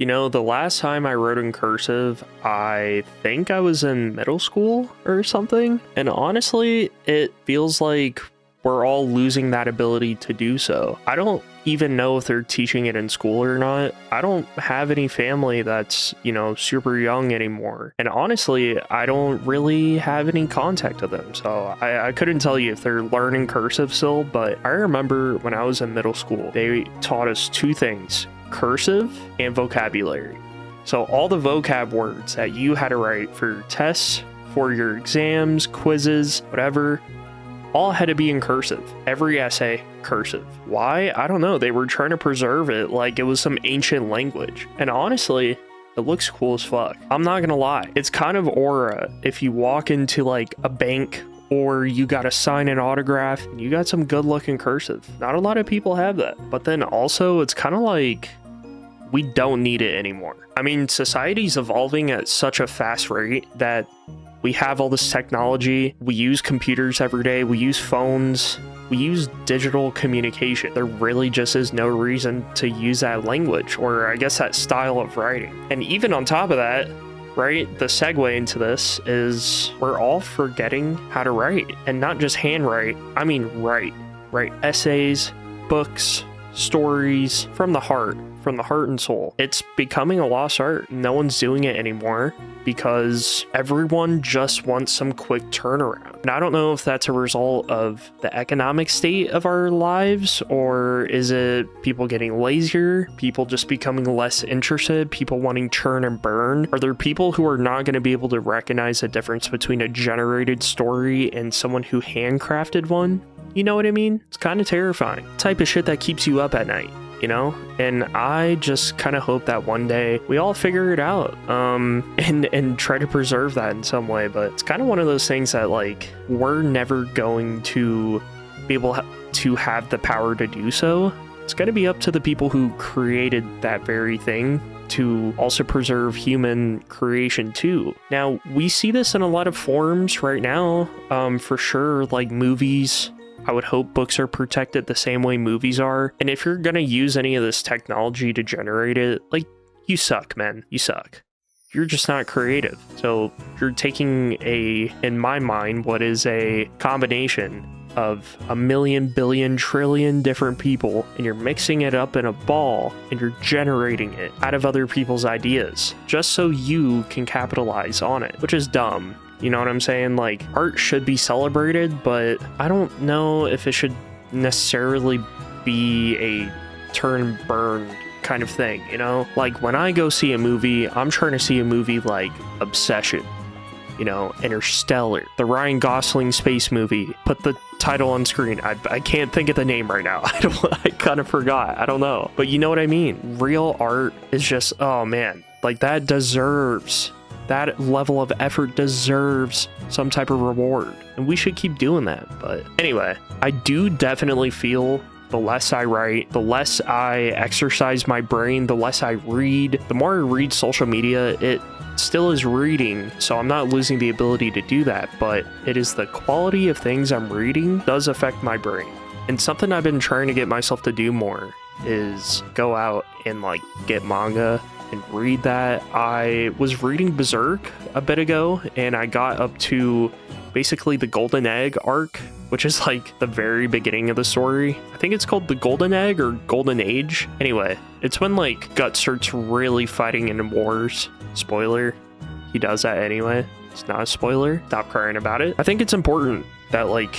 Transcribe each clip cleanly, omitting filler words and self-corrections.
You know, the last time I wrote in cursive, I think I was in middle school or something. And honestly, it feels like we're all losing that ability to do so. I don't even know if they're teaching it in school or not. I don't have any family that's, super young anymore. And honestly, I don't really have any contact with them. So I couldn't tell you if they're learning cursive still, but I remember when I was in middle school, they taught us two things: cursive and vocabulary. So all the vocab words that you had to write for your tests, for your exams, quizzes, whatever, all had to be in cursive. Every essay, cursive. Why? I don't know. They were trying to preserve it like it was some ancient language. And honestly, it looks cool as fuck. I'm not gonna lie. It's kind of aura if you walk into like a bank or you gotta sign an autograph and you got some good looking cursive. Not a lot of people have that. But then also it's kind of like we don't need it anymore. I mean, society's evolving at such a fast rate that we have all this technology. We use computers every day. We use phones. We use digital communication. There really just is no reason to use that language, or I guess that style of writing. And even on top of that, right, the segue into this is we're all forgetting how to write, and not just handwrite. I mean write essays, books, stories from the heart and soul. It's becoming a lost art. No one's doing it anymore because everyone just wants some quick turnaround. And I don't know if that's a result of the economic state of our lives, or is it people getting lazier, people just becoming less interested, people wanting churn and burn? Are there people who are not going to be able to recognize the difference between a generated story and someone who handcrafted one? You know what I mean? It's kind of terrifying. Type of shit that keeps you up at night. And I just kind of hope that one day we all figure it out and try to preserve that in some way. But it's kind of one of those things that, like, we're never going to be able to have the power to do so. It's going to be up to the people who created that very thing to also preserve human creation too. Now, we see this in a lot of forms right now, for sure, like movies. I would hope books are protected the same way movies are. And if you're going to use any of this technology to generate it, like, you suck, man. You suck. You're just not creative. So you're taking in my mind, what is a combination of a million, billion, trillion different people, and you're mixing it up in a ball and you're generating it out of other people's ideas just so you can capitalize on it, which is dumb. You know what I'm saying? Like, art should be celebrated, but I don't know if it should necessarily be a turn and burn kind of thing, Like, when I go see a movie, I'm trying to see a movie like Obsession, Interstellar, the Ryan Gosling space movie. Put the title on screen. I can't think of the name right now. I kind of forgot. I don't know. But you know what I mean? Real art is just, oh man, like that level of effort deserves some type of reward, and we should keep doing that. But anyway, I do definitely feel the less I write, the less I exercise my brain, the less I read. The more I read social media, it still is reading, so I'm not losing the ability to do that, but it is the quality of things I'm reading does affect my brain. And something I've been trying to get myself to do more is go out and like get manga and read that. I was reading Berserk a bit ago, and I got up to basically the Golden Egg arc, which is like the very beginning of the story. I think it's called the Golden Egg or Golden Age. Anyway, it's when like Gut starts really fighting in wars. Spoiler, he does that anyway. It's not a spoiler. Stop crying about it. I think it's important that like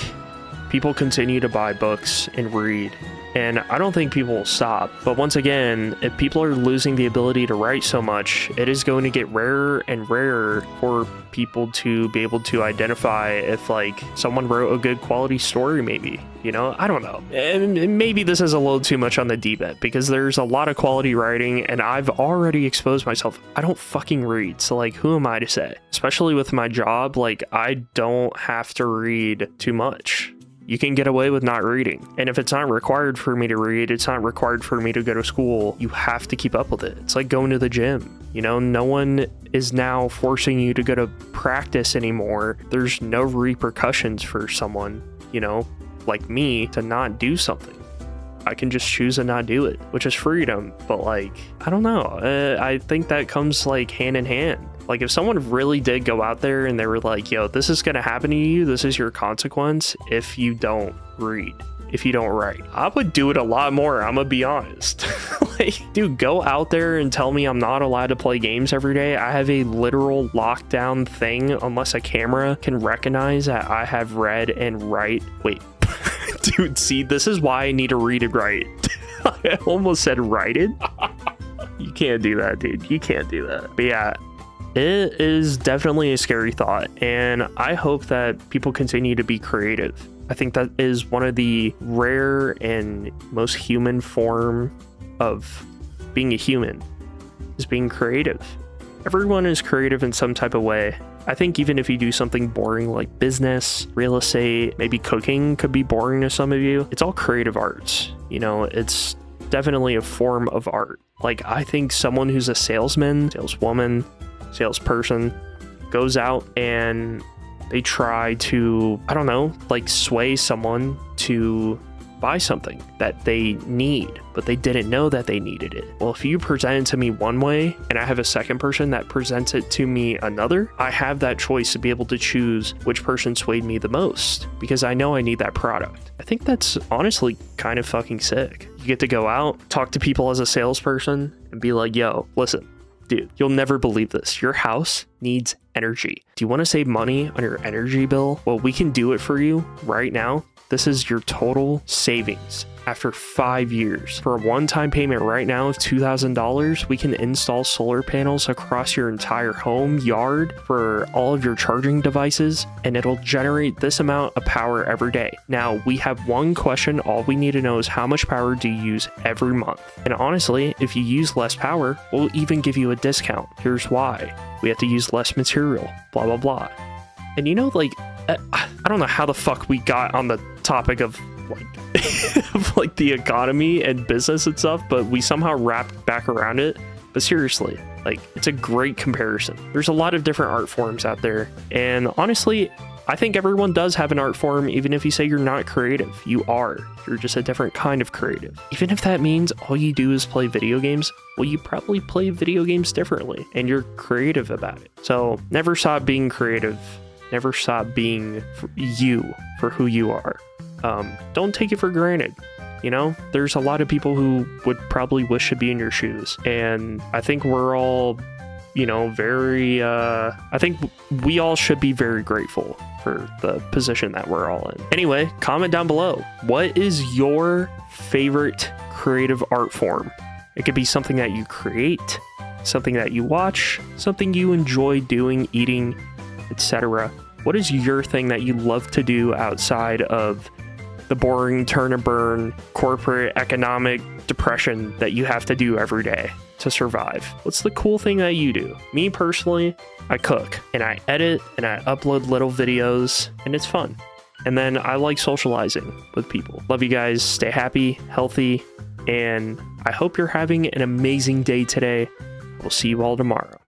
people continue to buy books and read. And I don't think people will stop. But once again, if people are losing the ability to write so much, it is going to get rarer and rarer for people to be able to identify if like someone wrote a good quality story, maybe, I don't know. And maybe this is a little too much on the deep end because there's a lot of quality writing and I've already exposed myself. I don't fucking read. So like, who am I to say? Especially with my job, like I don't have to read too much. You can get away with not reading. And if it's not required for me to read, it's not required for me to go to school, you have to keep up with it. It's like going to the gym. No one is now forcing you to go to practice anymore. There's no repercussions for someone, like me to not do something. I can just choose to not do it, which is freedom. But like, I don't know. I think that comes like hand in hand. Like if someone really did go out there and they were like, yo, this is going to happen to you. This is your consequence if you don't read, if you don't write. I would do it a lot more. I'm going to be honest. Like, dude, go out there and tell me I'm not allowed to play games every day. I have a literal lockdown thing unless a camera can recognize that I have read and write. Wait, dude, see, this is why I need to read and write. I almost said write it. You can't do that, dude. You can't do that. But yeah, it is definitely a scary thought, and I hope that people continue to be creative. I think that is one of the rare and most human form of being a human, is being creative. Everyone is creative in some type of way. I think even if you do something boring like business, real estate, maybe cooking could be boring to some of you. It's all creative arts. You know, it's definitely a form of art. Like I think someone who's a salesman, saleswoman, salesperson goes out and they try to, I don't know, like sway someone to buy something that they need, but they didn't know that they needed it. Well, if you present it to me one way and I have a second person that presents it to me another, I have that choice to be able to choose which person swayed me the most because I know I need that product. I think that's honestly kind of fucking sick. You get to go out, talk to people as a salesperson and be like, yo, listen, dude, you'll never believe this. Your house needs energy. Do you want to save money on your energy bill? Well, we can do it for you right now. This is your total savings after 5 years. For a one-time payment right now of $2,000, we can install solar panels across your entire home, yard, for all of your charging devices, and it'll generate this amount of power every day. Now, we have one question. All we need to know is how much power do you use every month? And honestly, if you use less power, we'll even give you a discount. Here's why. We have to use less material, blah, blah, blah. And you know, like, I don't know how the fuck we got on the topic of like, of like the economy and business and stuff, but we somehow wrapped back around it. But seriously, like, it's a great comparison. There's a lot of different art forms out there. And honestly, I think everyone does have an art form, even if you say you're not creative. You are. You're just a different kind of creative. Even if that means all you do is play video games, well, you probably play video games differently and you're creative about it. So never stop being creative. Never stop being you for who you are. Don't take it for granted. You know, there's a lot of people who would probably wish to be in your shoes. And I think we're all, you know, I think we all should be very grateful for the position that we're all in. Anyway, comment down below. What is your favorite creative art form? It could be something that you create, something that you watch, something you enjoy doing, eating, etc. What is your thing that you love to do outside of the boring turn and burn corporate economic depression that you have to do every day to survive? What's the cool thing that you do? Me personally, I cook and I edit and I upload little videos and it's fun. And then I like socializing with people. Love you guys. Stay happy, healthy, and I hope you're having an amazing day today. We'll see you all tomorrow.